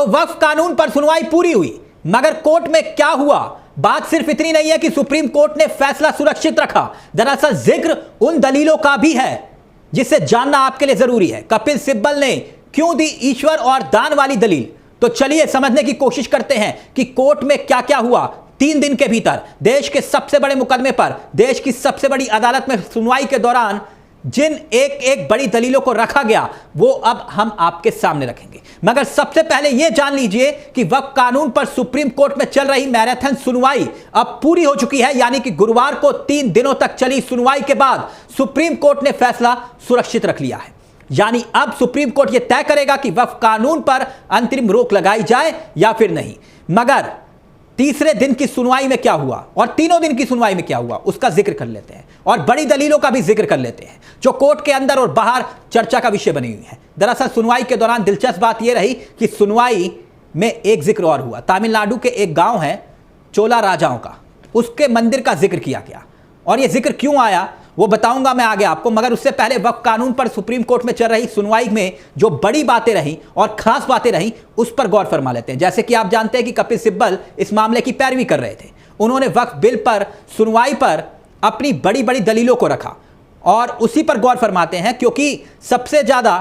तो वक्फ कानून पर सुनवाई पूरी हुई, मगर कोर्ट में क्या हुआ? बात सिर्फ इतनी नहीं है कि सुप्रीम कोर्ट ने फैसला सुरक्षित रखा, दरअसल जिक्र उन दलीलों का भी है जिसे जानना आपके लिए जरूरी है। कपिल सिब्बल ने क्यों दी ईश्वर और दान वाली दलील? तो चलिए समझने की कोशिश करते हैं कि कोर्ट में क्या क्या हुआ। 3 दिन के भीतर देश के सबसे बड़े मुकदमे पर देश की सबसे बड़ी अदालत में सुनवाई के दौरान जिन एक एक बड़ी दलीलों को रखा गया वो अब हम आपके सामने रखेंगे। मगर सबसे पहले यह जान लीजिए कि वक्फ कानून पर सुप्रीम कोर्ट में चल रही मैराथन सुनवाई अब पूरी हो चुकी है, यानी कि गुरुवार को 3 दिनों तक चली सुनवाई के बाद सुप्रीम कोर्ट ने फैसला सुरक्षित रख लिया है। यानी अब सुप्रीम कोर्ट यह तय करेगा कि वक्फ कानून पर अंतरिम रोक लगाई जाए या फिर नहीं। मगर तीसरे दिन की सुनवाई में क्या हुआ और तीनों दिन की सुनवाई में क्या हुआ उसका जिक्र कर लेते हैं और बड़ी दलीलों का भी जिक्र कर लेते हैं जो कोर्ट के अंदर और बाहर चर्चा का विषय बनी हुई है। दरअसल सुनवाई के दौरान दिलचस्प बात यह रही कि सुनवाई में एक जिक्र और हुआ। तमिलनाडु के एक गांव है चोला राजाओं का, उसके मंदिर का जिक्र किया गया और यह जिक्र क्यों आया वो बताऊंगा मैं आगे आपको। मगर उससे पहले वक्फ कानून पर सुप्रीम कोर्ट में चल रही सुनवाई में जो बड़ी बातें रहीं और खास बातें रहीं उस पर गौर फरमा लेते हैं। जैसे कि आप जानते हैं कि कपिल सिब्बल इस मामले की पैरवी कर रहे थे। उन्होंने वक्फ बिल पर सुनवाई पर अपनी बड़ी बड़ी दलीलों को रखा और उसी पर गौर फरमाते हैं क्योंकि सबसे ज्यादा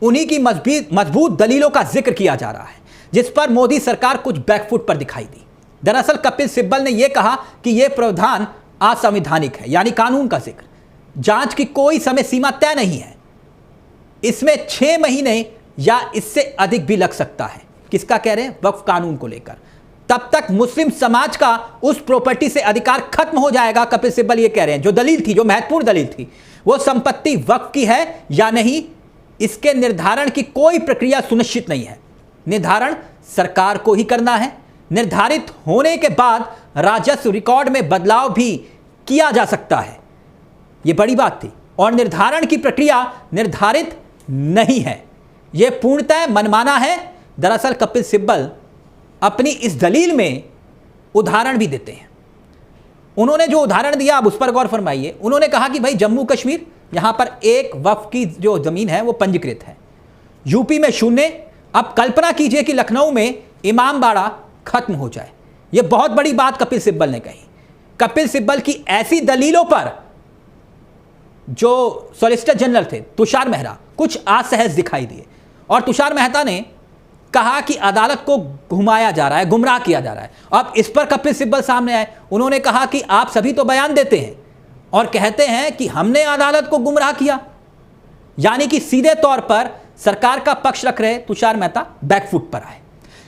उन्हीं की मजबूत दलीलों का जिक्र किया जा रहा है जिस पर मोदी सरकार कुछ बैकफुट पर दिखाई दी। दरअसल कपिल सिब्बल ने यह कहा कि यह प्रावधान असंवैधानिक है, यानी कानून का जिक्र। जांच की कोई समय सीमा तय नहीं है, इसमें 6 महीने या इससे अधिक भी लग सकता है। किसका कह रहे हैं? वक्फ कानून को लेकर। तब तक मुस्लिम समाज का उस प्रॉपर्टी से अधिकार खत्म हो जाएगा। कपिल सिब्बल ये कह रहे हैं जो दलील थी, जो महत्वपूर्ण दलील थी, वो संपत्ति वक्फ की है या नहीं इसके निर्धारण की कोई प्रक्रिया सुनिश्चित नहीं है। निर्धारण सरकार को ही करना है। निर्धारित होने के बाद राजस्व रिकॉर्ड में बदलाव भी किया जा सकता है, यह बड़ी बात थी। और निर्धारण की प्रक्रिया निर्धारित नहीं है, यह पूर्णतः मनमाना है। दरअसल कपिल सिब्बल अपनी इस दलील में उदाहरण भी देते हैं। उन्होंने जो उदाहरण दिया आप उस पर गौर फरमाइए। उन्होंने कहा कि भाई जम्मू कश्मीर यहां पर एक वक्फ की जो जमीन है वो पंजीकृत है, यूपी में 0। अब कल्पना कीजिए कि लखनऊ में इमामबाड़ा खत्म हो जाए। यह बहुत बड़ी बात कपिल सिब्बल ने कही। कपिल सिब्बल की ऐसी दलीलों पर जो सॉलिसिटर जनरल थे तुषार मेहता कुछ असहज दिखाई दिए और तुषार मेहता ने कहा कि अदालत को घुमाया जा रहा है, गुमराह किया जा रहा है। अब इस पर कपिल सिब्बल सामने आए। उन्होंने कहा कि आप सभी तो बयान देते हैं और कहते हैं कि हमने अदालत को गुमराह किया, यानी कि सीधे तौर पर सरकार का पक्ष रख रहे तुषार मेहता बैकफुट पर आए।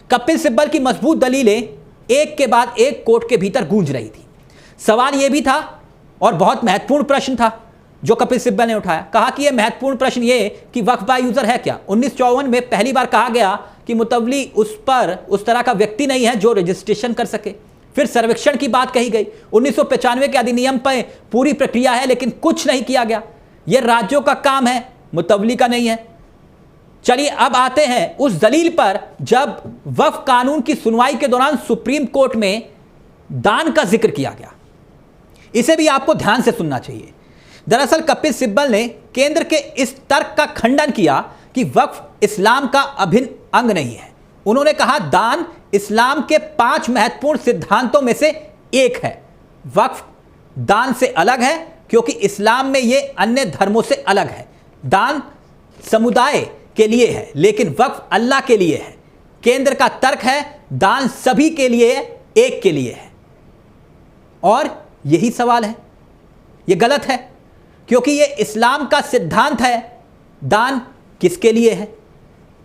कपिल सिब्बल की मजबूत दलीलें एक के बाद एक कोर्ट के भीतर गूंज रही थी। सवाल यह भी था और बहुत महत्वपूर्ण प्रश्न था जो कपिल सिब्बल ने उठाया। कहा कि यह महत्वपूर्ण प्रश्न यह कि वक्फ बाय यूजर है क्या? 1954 में पहली बार कहा गया कि मुतवली उस तरह का व्यक्ति नहीं है जो रजिस्ट्रेशन कर सके। फिर सर्वेक्षण की बात कही गई। 1995 के अधिनियम पर पूरी प्रक्रिया है लेकिन कुछ नहीं किया गया। यह राज्यों का काम है, मुतवली का नहीं है। चलिए अब आते हैं उस दलील पर जब वक्फ कानून की सुनवाई के दौरान सुप्रीम कोर्ट में दान का जिक्र किया गया। इसे भी आपको ध्यान से सुनना चाहिए। दरअसल कपिल सिब्बल ने केंद्र के इस तर्क का खंडन किया कि वक्फ इस्लाम का अभिन्न अंग नहीं है। उन्होंने कहा दान इस्लाम के 5 महत्वपूर्ण सिद्धांतों में से एक है। वक्फ दान से अलग है क्योंकि इस्लाम में यह अन्य धर्मों से अलग है। दान समुदाय के लिए है लेकिन वक्फ अल्लाह के लिए है। केंद्र का तर्क है दान सभी के लिए, एक के लिए है। और यही सवाल है, यह गलत है क्योंकि यह इस्लाम का सिद्धांत है। दान किसके लिए है?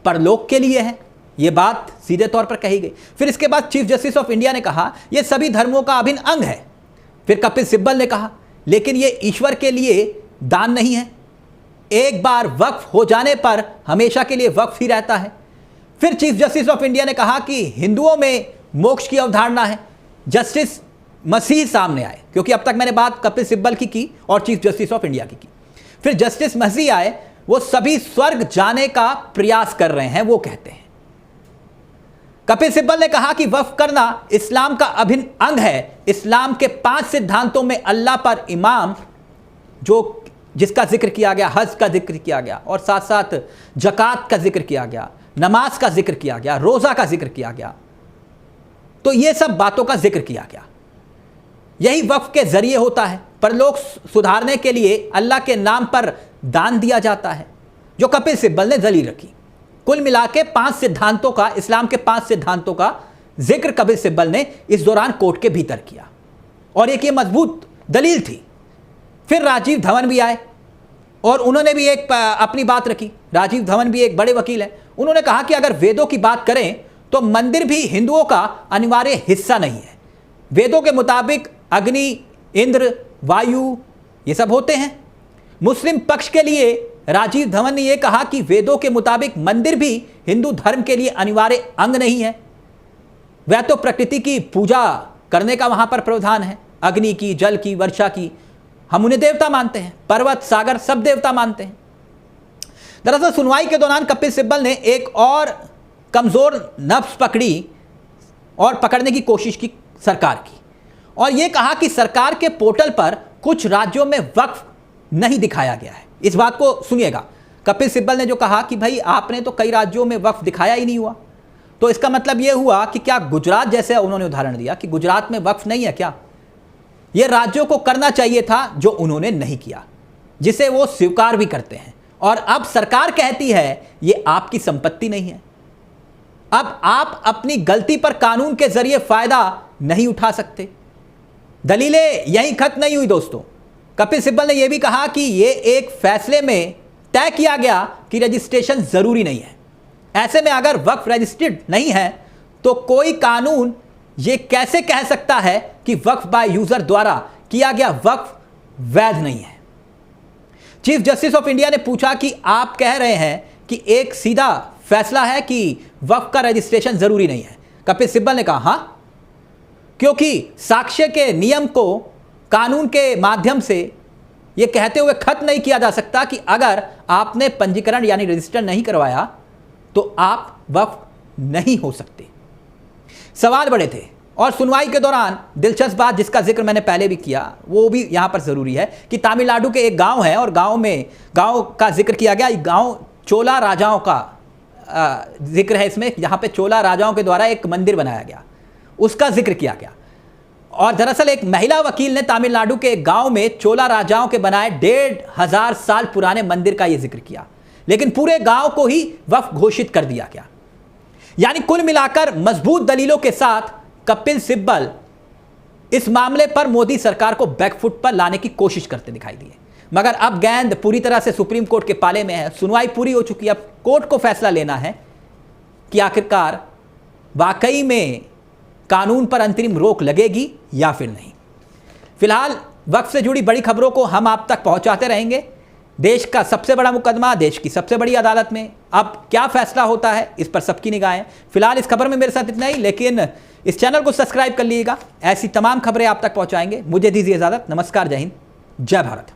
परलोक के लिए है। यह बात सीधे तौर पर कही गई। फिर इसके बाद चीफ जस्टिस ऑफ इंडिया ने कहा यह सभी धर्मों का अभिन्न अंग है। फिर कपिल सिब्बल ने कहा लेकिन यह ईश्वर के लिए दान नहीं है, एक बार वक्फ हो जाने पर हमेशा के लिए वक्फ ही रहता है। फिर चीफ जस्टिस ऑफ इंडिया ने कहा कि हिंदुओं में मोक्ष की अवधारणा है। जस्टिस मसीह सामने आए क्योंकि अब तक मैंने बात कपिल सिब्बल की और चीफ जस्टिस ऑफ इंडिया की। फिर जस्टिस मसीह आए, वो सभी स्वर्ग जाने का प्रयास कर रहे हैं, वो कहते हैं। कपिल सिब्बल ने कहा कि वक्फ करना इस्लाम का अभिन्न अंग है। इस्लाम के 5 सिद्धांतों में अल्लाह पर इमाम जिसका जिक्र किया गया, हज का जिक्र किया गया और साथ साथ जकात का जिक्र किया गया, नमाज का जिक्र किया गया, रोज़ा का जिक्र किया गया, तो ये सब बातों का जिक्र किया गया। यही वक्फ के जरिए होता है। परलोक सुधारने के लिए अल्लाह के नाम पर दान दिया जाता है, जो कपिल सिब्बल ने दलील रखी। कुल मिला के 5 सिद्धांतों का, इस्लाम के 5 सिद्धांतों का जिक्र कपिल सिब्बल ने इस दौरान कोर्ट के भीतर किया और एक ये मजबूत दलील थी। फिर राजीव धवन भी आए और उन्होंने भी एक अपनी बात रखी। राजीव धवन भी एक बड़े वकील हैं। उन्होंने कहा कि अगर वेदों की बात करें तो मंदिर भी हिंदुओं का अनिवार्य हिस्सा नहीं है। वेदों के मुताबिक अग्नि, इंद्र, वायु ये सब होते हैं। मुस्लिम पक्ष के लिए राजीव धवन ने यह कहा कि वेदों के मुताबिक मंदिर भी हिंदू धर्म के लिए अनिवार्य अंग नहीं है। वह तो प्रकृति की पूजा करने का वहां पर प्रावधान है, अग्नि की, जल की, वर्षा की। हम उन्हें देवता मानते हैं, पर्वत, सागर सब देवता मानते हैं। दरअसल सुनवाई के दौरान कपिल सिब्बल ने एक और कमजोर नब्ज पकड़ी और पकड़ने की कोशिश की सरकार की, और यह कहा कि सरकार के पोर्टल पर कुछ राज्यों में वक्फ नहीं दिखाया गया है। इस बात को सुनिएगा। कपिल सिब्बल ने जो कहा कि भाई आपने तो कई राज्यों में वक्फ दिखाया ही नहीं हुआ, तो इसका मतलब यह हुआ कि क्या गुजरात, जैसे उन्होंने उदाहरण दिया कि गुजरात में वक्फ नहीं है क्या? यह राज्यों को करना चाहिए था, जो उन्होंने नहीं किया, जिसे वो स्वीकार भी करते हैं। और अब सरकार कहती है यह आपकी संपत्ति नहीं है। अब आप अपनी गलती पर कानून के जरिए फायदा नहीं उठा सकते। दलीलें यहीं खत्म नहीं हुई दोस्तों। कपिल सिब्बल ने यह भी कहा कि यह एक फैसले में तय किया गया कि रजिस्ट्रेशन जरूरी नहीं है। ऐसे में अगर वक्फ रजिस्टर्ड नहीं है तो कोई कानून यह कैसे कह सकता है कि वक्फ बाय यूजर द्वारा किया गया वक्फ वैध नहीं है? चीफ जस्टिस ऑफ इंडिया ने पूछा कि आप कह रहे हैं कि एक सीधा फैसला है कि वक्फ का रजिस्ट्रेशन जरूरी नहीं है। कपिल सिब्बल ने कहा हां, क्योंकि साक्ष्य के नियम को कानून के माध्यम से यह कहते हुए खत्म नहीं किया जा सकता कि अगर आपने पंजीकरण यानी रजिस्टर नहीं करवाया तो आप वक्फ नहीं हो सकते। सवाल बड़े थे और सुनवाई के दौरान दिलचस्प बात, जिसका जिक्र मैंने पहले भी किया, वो भी यहां पर जरूरी है कि तमिलनाडु के एक गांव है और गांव का जिक्र किया गया। गांव चोला राजाओं का जिक्र है इसमें, जहां पे चोला राजाओं के द्वारा एक मंदिर बनाया गया, उसका जिक्र किया गया। और दरअसल एक महिला वकील ने तमिलनाडु के एक गांव में चोला राजाओं के बनाए 1500 साल पुराने मंदिर का यह जिक्र किया, लेकिन पूरे गांव को ही वक्फ घोषित कर दिया गया। यानी कुल मिलाकर मजबूत दलीलों के साथ कपिल सिब्बल इस मामले पर मोदी सरकार को बैकफुट पर लाने की कोशिश करते दिखाई दिए। मगर अब गेंद पूरी तरह से सुप्रीम कोर्ट के पाले में है। सुनवाई पूरी हो चुकी है। अब कोर्ट को फैसला लेना है कि आखिरकार वाकई में कानून पर अंतरिम रोक लगेगी या फिर नहीं। फिलहाल वक्फ से जुड़ी बड़ी खबरों को हम आप तक पहुंचाते रहेंगे। देश का सबसे बड़ा मुकदमा, देश की सबसे बड़ी अदालत में अब क्या फैसला होता है, इस पर सबकी निगाहें। फिलहाल इस खबर में मेरे साथ इतना ही, लेकिन इस चैनल को सब्सक्राइब कर लीजिएगा। ऐसी तमाम खबरें आप तक पहुंचाएंगे। मुझे दीजिए इजाजत। नमस्कार, जय हिंद, जय भारत।